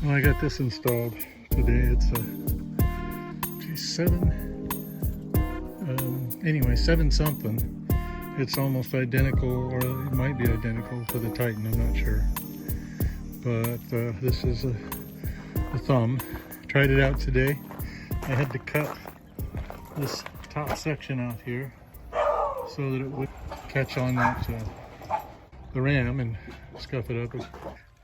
Well, I got this installed today. It's a G7. Anyway, 7 something. It's almost identical, or it might be identical to the Titan. I'm not sure. But this is a thumb. Tried it out today. I had to cut this top section out here so that it would catch on that the ram and scuff it up.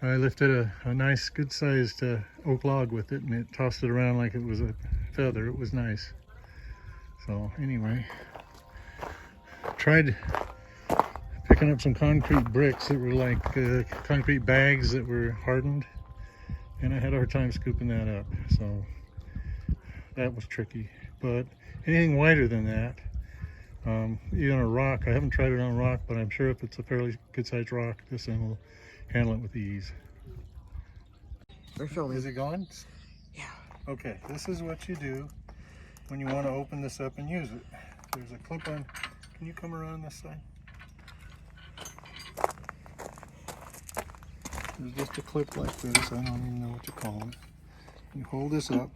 I lifted a nice, good-sized oak log with it, and it tossed it around like it was a feather. It was nice. So anyway, tried picking up some concrete bricks that were like concrete bags that were hardened, and I had a hard time scooping that up. So that was tricky. But anything wider than that, even a rock, I haven't tried it on rock, but I'm sure if it's a fairly good-sized rock, this thing will handle it with ease. Is it gone? Yeah. Okay, this is what you do when you want to open this up and use it. There's a clip on. Can you come around this side? There's just a clip like this. I don't even know what you call it. You hold this up,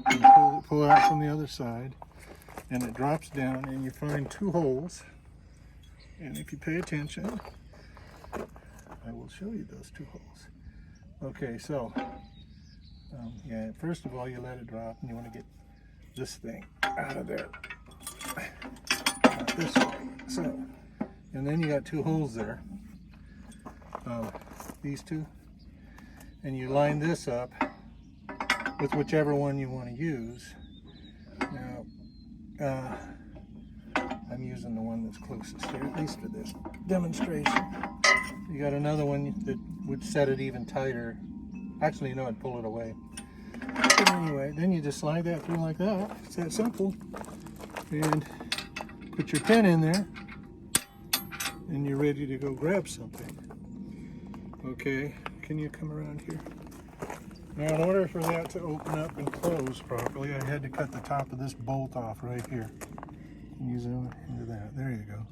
and pull it out from the other side, and it drops down, and you find 2 holes. And if you pay attention, I will show you those 2 holes. Okay, so yeah, first of all, you let it drop, and you want to get this thing out of there, this way. So, and then you got 2 holes there, these 2, and you line this up with whichever one you want to use. Now, I'm using the one that's closest here, at least for this demonstration. You got another one that would set it even tighter. Actually, you know, I'd pull it away. But anyway, then you just slide that through like that. It's that simple. And put your pin in there, and you're ready to go grab something. Okay, can you come around here? Now, in order for that to open up and close properly, I had to cut the top of this bolt off right here. Can you zoom into that? There you go.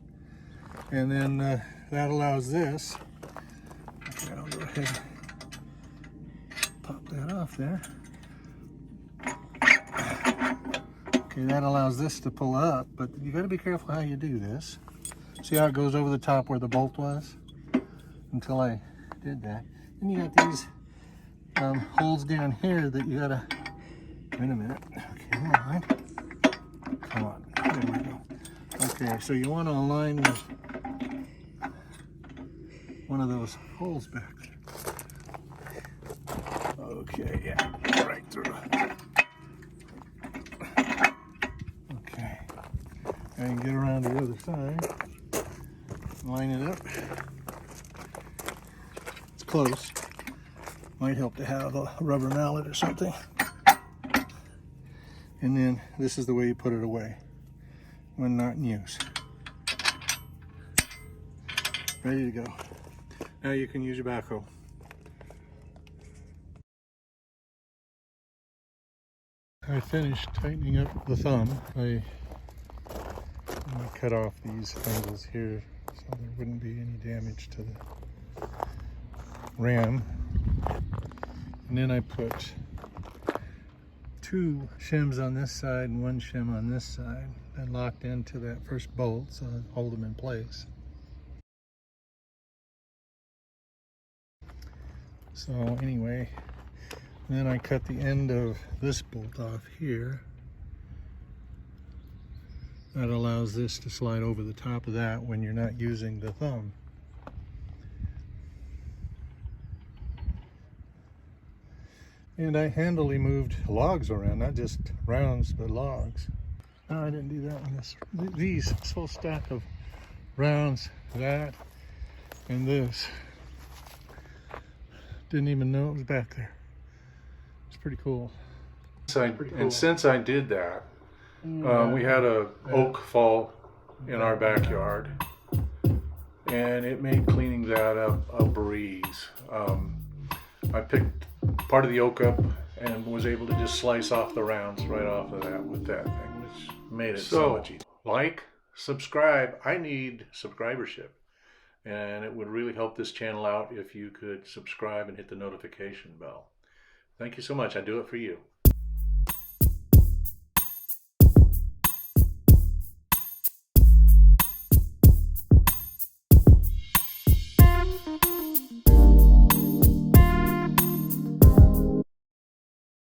And then that allows this. Okay, I'll go ahead and pop that off there. Okay, that allows this to pull up, but you got to be careful how you do this. See how it goes over the top where the bolt was? Until I did that. Then you got these holes down here that you got to... Wait a minute. Okay, come on. Come on. There we go. Okay, so you want to align with one of those holes back there. Okay, yeah, right through. Okay, now you can get around the other side, line it up. It's close. Might help to have a rubber mallet or something. And then this is the way you put it away when not in use. Ready to go. Now you can use your backhoe. I finished tightening up the thumb. I cut off these handles here so there wouldn't be any damage to the ram. And then I put 2 shims on this side and 1 shim on this side and locked into that first bolt so I hold them in place. So anyway, then I cut the end of this bolt off here. That allows this to slide over the top of that when you're not using the thumb. And I handily moved logs around, not just rounds, but logs. No, I didn't do that one. This whole stack of rounds, that, and this. Didn't even know it was back there. It's pretty cool. And since I did that, we had a oak fall in our backyard, and it made cleaning that up a breeze. I picked part of the oak up and was able to just slice off the rounds right off of that with that thing, which made it so much easier. Like, subscribe. I need subscribership, and it would really help this channel out if you could subscribe and hit the notification bell. Thank you so much. I do it for you.